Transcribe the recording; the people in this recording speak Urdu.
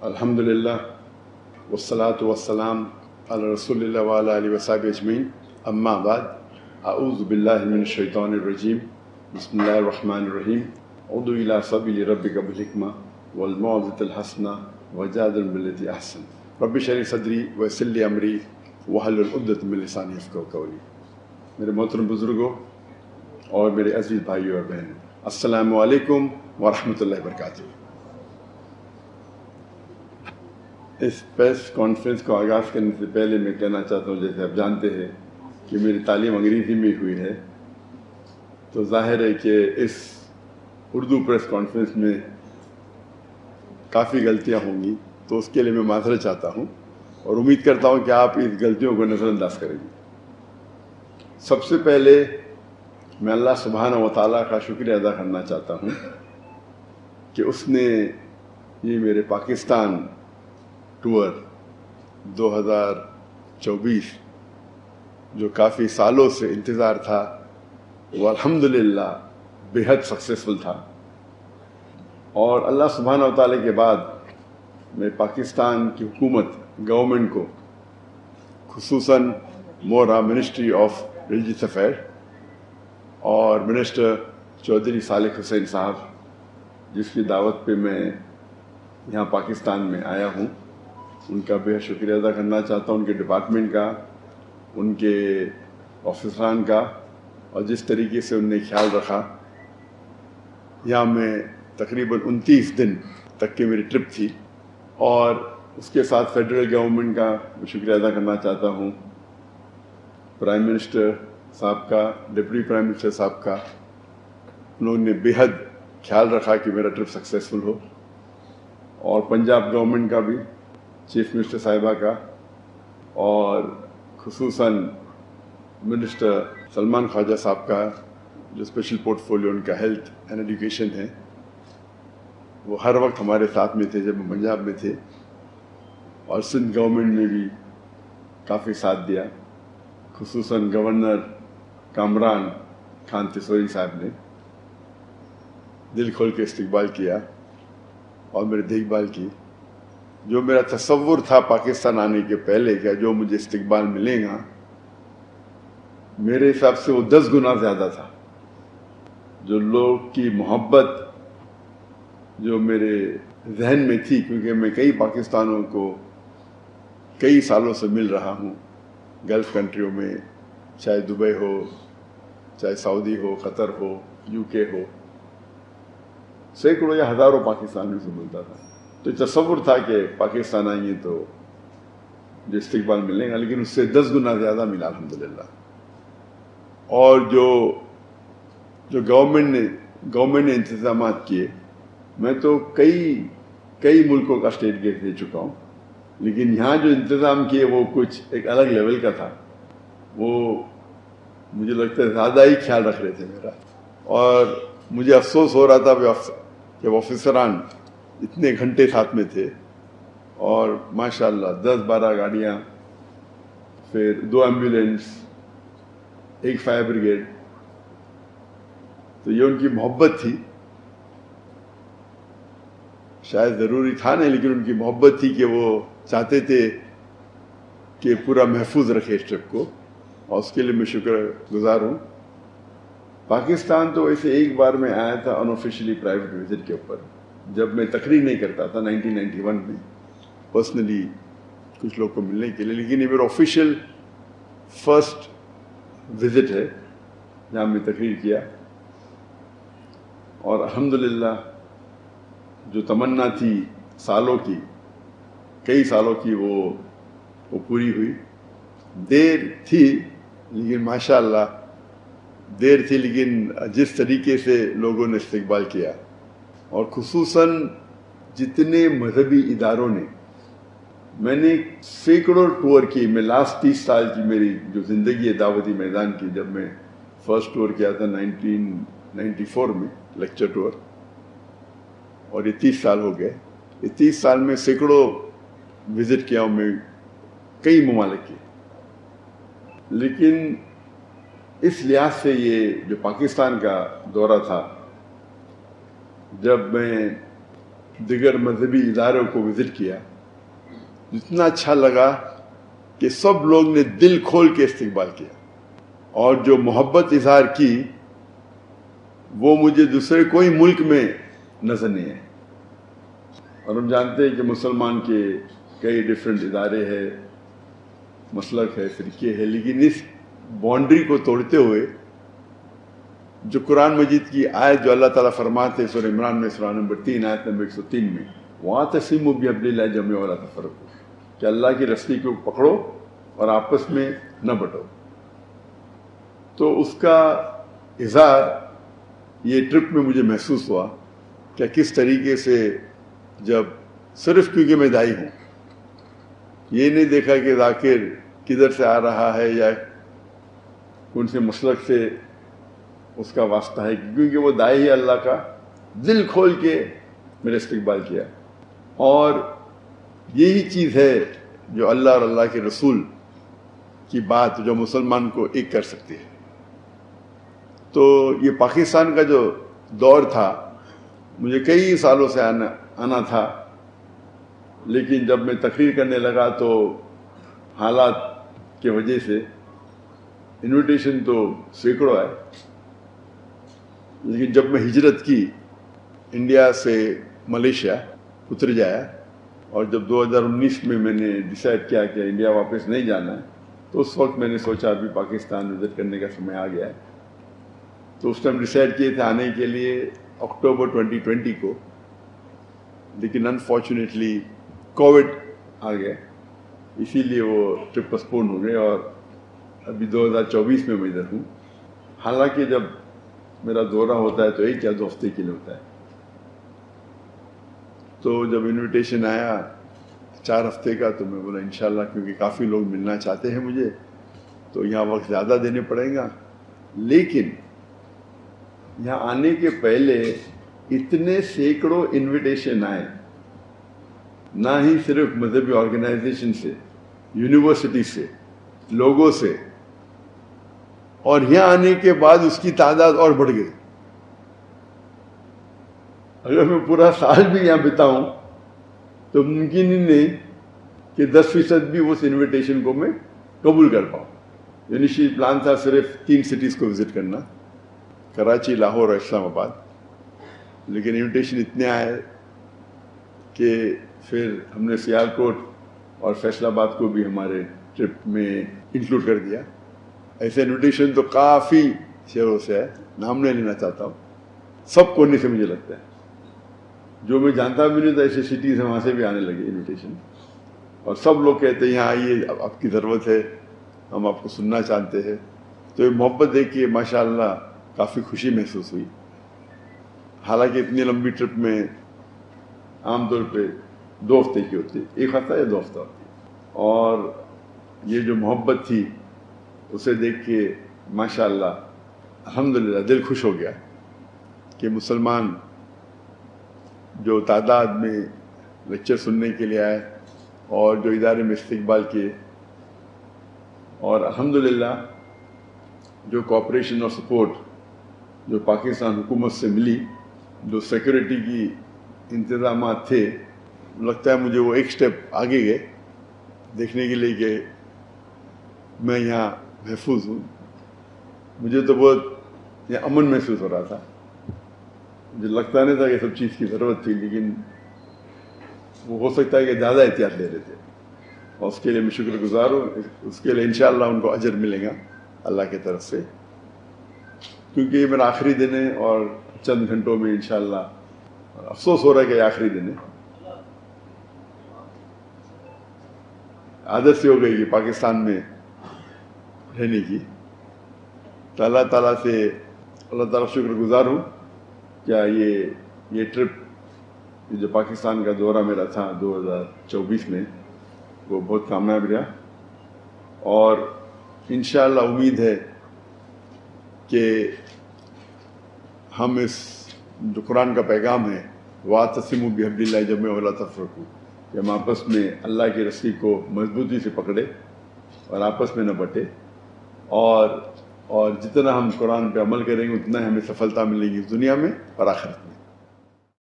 الحمدللہ والصلاة والسلام علی رسول اللہ وعلی آلہ وصحبہ اجمعین، اما بعد، اعوذ باللہ من الشیطان الرجیم، بسم اللہ الرحمن الرحیم، ادع الی سبیل ربک بالحکمہ والموعظۃ الحسنہ وجادل باللتی احسن، رب اشرح لی صدری ویسر لی امری واحلل عقدۃ من لسانی یفقہوا قولی۔ میرے محترم بزرگوں اور میرے عزیز بھائیوں اور بہنوں، السلام علیکم ورحمۃ اللہ وبرکاتہ۔ اس پریس کانفرنس کو آغاز کرنے سے پہلے میں کہنا چاہتا ہوں، جیسے آپ جانتے ہیں کہ میری تعلیم انگریزی میں ہوئی ہے، تو ظاہر ہے کہ اس اردو پریس کانفرنس میں کافی غلطیاں ہوں گی، تو اس کے لیے میں معذرت چاہتا ہوں اور امید کرتا ہوں کہ آپ اس غلطیوں کو نظر انداز کریں گے۔ سب سے پہلے میں اللہ سبحانہ و تعالیٰ کا شکریہ ادا کرنا چاہتا ہوں کہ اس نے یہ میرے پاکستان ٹور 2024 جو کافی سالوں سے انتظار تھا، وہ الحمدللہ بے حد سکسیسفل تھا، اور اللہ سبحانہ و تعالیٰ کے بعد میں پاکستان کی حکومت گورنمنٹ کو، خصوصاً مورا منسٹری آف ریلیجیس افیئر اور منسٹر چودھری صالح حسین صاحب، جس کی دعوت پہ میں یہاں پاکستان میں آیا ہوں، ان کا بے شکریہ ادا کرنا چاہتا ہوں، ان کے ڈپارٹمنٹ کا، ان کے آفیسران کا، اور جس طریقے سے ان نے خیال رکھا۔ یہاں میں تقریباً 29 دن تک کی میری ٹرپ تھی، اور اس کے ساتھ فیڈرل گورنمنٹ کا میں شکریہ ادا کرنا چاہتا ہوں، پرائم منسٹر صاحب کا، ڈپٹی پرائم منسٹر صاحب کا۔ انہوں نے بے حد خیال رکھا کہ میرا ٹرپ سکسیسفل ہو، اور پنجاب گورنمنٹ کا بھی، چیف منسٹر صاحبہ کا، اور خصوصاً منسٹر سلمان خواجہ صاحب کا، جو اسپیشل پورٹ فولیو ان کا ہیلتھ اینڈ ایجوکیشن ہے۔ وہ ہر وقت ہمارے ساتھ میں تھے جب ہم پنجاب میں تھے، اور سندھ گورنمنٹ نے بھی کافی ساتھ دیا، خصوصاً گورنر کامران خان تیسوری صاحب نے دل کھول کے استقبال کیا اور میری دیکھ بھال کی۔ جو میرا تصور تھا پاکستان آنے کے پہلے کہ جو مجھے استقبال ملے گا، میرے حساب سے وہ 10 گنا زیادہ تھا۔ جو لوگ کی محبت جو میرے ذہن میں تھی، کیونکہ میں کئی پاکستانوں کو کئی سالوں سے مل رہا ہوں، گلف کنٹریوں میں، چاہے دبئی ہو، چاہے سعودی ہو، قطر ہو، UK ہو، سینکڑوں یا ہزاروں پاکستانیوں سے ملتا تھا۔ تو تصور تھا کہ پاکستان آئیں گے تو جو استقبال ملے گا، لیکن اس سے 10 گنا زیادہ ملا الحمدللہ۔ اور جو گورنمنٹ نے انتظامات کیے، میں تو کئی ملکوں کا اسٹیٹ گیٹ دے چکا ہوں، لیکن یہاں جو انتظام کیے وہ کچھ ایک الگ لیول کا تھا۔ وہ مجھے لگتا ہے زیادہ ہی خیال رکھ رہے تھے میرا، اور مجھے افسوس ہو رہا تھا کہ آفیسران اتنے گھنٹے ساتھ میں تھے، اور ماشاءاللہ 10-12 گاڑیاں، پھر 2 ایمبولینس، 1 فائر بریگیڈ۔ تو یہ ان کی محبت تھی، شاید ضروری تھا نہیں، لیکن ان کی محبت تھی کہ وہ چاہتے تھے کہ پورا محفوظ رکھے اس ٹرپ کو، اور اس کے لیے میں شکر گزار ہوں۔ پاکستان تو ویسے ایک بار میں آیا تھا انآفیشلی پرائیویٹ وزٹ کے اوپر، جب میں تقریر نہیں کرتا تھا 1991 میں، پرسنلی کچھ لوگ کو ملنے کے لیے، لیکن یہ میرا آفیشیل فرسٹ وزٹ ہے جہاں میں تقریر کیا، اور الحمدللہ جو تمنا تھی کئی سالوں کی وہ پوری ہوئی۔ دیر تھی لیکن ماشاءاللہ دیر تھی، لیکن جس طریقے سے لوگوں نے استقبال کیا، اور خصوصاً جتنے مذہبی اداروں نے، میں نے سینکڑوں ٹور کی، میں لاسٹ 30 سال کی میری جو زندگی ہے دعوتی میدان کی، جب میں فرسٹ ٹور کیا تھا 1994 میں، لیکچر ٹور، اور یہ 30 سال ہو گئے۔ یہ 30 سال میں سینکڑوں وزٹ کیا ہوں میں، کئی ممالک کے، لیکن اس لحاظ سے یہ جو پاکستان کا دورہ تھا، جب میں دیگر مذہبی اداروں کو وزٹ کیا، اتنا اچھا لگا کہ سب لوگ نے دل کھول کے استقبال کیا، اور جو محبت اظہار کی وہ مجھے دوسرے کوئی ملک میں نظر نہیں ہے۔ اور ہم جانتے ہیں کہ مسلمان کے کئی ڈفرینٹ ادارے ہیں، مسلک ہے، فرقے ہے، لیکن اس باؤنڈری کو توڑتے ہوئے جو قرآن مجید کی آیت جو اللہ تعالیٰ فرماتے ہیں سورہ عمران میں سورہ نمبر 3 آیت نمبر 103 میں، وَاعْتَصِمُوا بِحَبْلِ اللَّهِ جَمِيعًا وَلَا تَفَرَّقُوا، کہ اللہ کی رسی کو پکڑو اور آپس میں نہ بٹو۔ تو اس کا اظہار یہ ٹرپ میں مجھے محسوس ہوا کہ کس طریقے سے جب صرف کیونکہ میں دائی ہوں، یہ نہیں دیکھا کہ ذاکر کدھر سے آ رہا ہے یا کون سے مسلک سے اس کا واسطہ ہے، کیونکہ وہ دائی ہے اللہ کا، دل کھول کے میرے استقبال کیا۔ اور یہی چیز ہے جو اللہ اور اللہ کے رسول کی بات جو مسلمان کو ایک کر سکتی ہے۔ تو یہ پاکستان کا جو دور تھا، مجھے کئی سالوں سے آنا تھا، لیکن جب میں تقریر کرنے لگا تو حالات کی وجہ سے انویٹیشن تو سینکڑوں آئے، لیکن جب میں ہجرت کی انڈیا سے ملیشیا اتر جایا، اور جب 2019 میں نے ڈیسائیڈ کیا کہ انڈیا واپس نہیں جانا ہے، تو اس وقت میں نے سوچا ابھی پاکستان وزٹ کرنے کا سمے آ گیا ہے۔ تو اس ٹائم ڈیسائیڈ کیے تھے آنے کے لیے اکتوبر 2020 کو، لیکن انفارچونیٹلی کووڈ آ گیا، اسی لیے وہ ٹرپ پسپون ہو گئے، اور ابھی 2024 میں ادھر ہوں۔ حالانکہ جب میرا دورہ ہوتا ہے تو 1 یا 2 ہفتے کے لیے ہوتا ہے۔ تو جب انویٹیشن آیا 4 ہفتے کا، تو میں بولا انشاءاللہ، کیونکہ کافی لوگ ملنا چاہتے ہیں مجھے، تو یہاں وقت زیادہ دینے پڑیں گا۔ لیکن یہاں آنے کے پہلے اتنے سینکڑوں انویٹیشن آئے، نہ ہی صرف مذہبی آرگنائزیشن سے، یونیورسٹی سے، لوگوں سے، اور یہاں آنے کے بعد اس کی تعداد اور بڑھ گئی۔ اگر میں پورا سال بھی یہاں بتاؤں تو ممکن ہی نہیں کہ 10% بھی اس انویٹیشن کو میں قبول کر پاؤں۔ انیشیل پلان تھا صرف 3 سٹیز کو وزٹ کرنا، کراچی، لاہور اور اسلام آباد، لیکن انویٹیشن اتنے آئے کہ پھر ہم نے سیالکوٹ اور فیصل آباد کو بھی ہمارے ٹرپ میں انکلوڈ کر دیا۔ ایسے انویٹیشن تو کافی شہروں سے ہے، نام نہیں لینا چاہتا ہوں، سب کونے سے مجھے لگتا ہے، جو میں جانتا بھی نہیں تھا ایسے سٹیز ہیں وہاں سے بھی آنے لگے انویٹیشن، اور سب لوگ کہتے ہیں یہاں آئیے، آپ کی ضرورت ہے، ہم آپ کو سننا چاہتے ہیں۔ تو یہ محبت دیکھ کے ماشاء اللہ کافی خوشی محسوس ہوئی۔ حالانکہ اتنی لمبی ٹرپ میں عام طور پہ 2 ہفتے کی ہوتی ہے، 1 ہفتہ یا 2 ہفتہ ہوتی ہے، اور یہ جو محبت تھی اسے دیکھ کے ماشاء اللہ الحمدللہ دل خوش ہو گیا کہ مسلمان جو تعداد میں لیکچر سننے کے لیے آئے اور جو ادارے میں استقبال کیے، اور الحمدللہ جو کوآپریشن اور سپورٹ جو پاکستان حکومت سے ملی، جو سیکورٹی کی انتظامات تھے، لگتا ہے مجھے وہ ایک سٹیپ آگے گئے دیکھنے کے لیے کہ میں یہاں محفوظ ہوں۔ مجھے تو بہت یہ امن محسوس ہو رہا تھا، مجھے لگتا نہیں تھا کہ سب چیز کی ضرورت تھی، لیکن وہ ہو سکتا ہے کہ زیادہ احتیاط لے رہے تھے، اور اس کے لیے میں شکر گزار ہوں۔ اس کے لیے انشاءاللہ ان کو اجر ملے گا اللہ کی طرف سے، کیونکہ یہ میرا آخری دن ہے، اور چند گھنٹوں میں انشاءاللہ افسوس ہو رہا ہے کہ یہ آخری دن ہے۔ عادت سے ہو گئی کہ پاکستان میں رہنے کی، تو اللہ تعالیٰ سے اللہ تعالیٰ شکر گزار ہوں کیا یہ ٹرپ جو پاکستان کا دورہ میرا تھا 2024 میں، وہ بہت کامیاب رہا، اور انشاءاللہ امید ہے کہ ہم اس جو قرآن کا پیغام ہے وَاعْتَصِمُوا بِحَبْلِ اللَّهِ جَمِيعًا وَلَا تَفَرَّقُوا، کہ ہم آپس میں اللہ کی رسی کو مضبوطی سے پکڑے اور آپس میں نہ بٹے، اور جتنا ہم قرآن پہ عمل کریں گے اتنا ہی ہمیں سفلتا ملے گی اس دنیا میں اور آخرت میں۔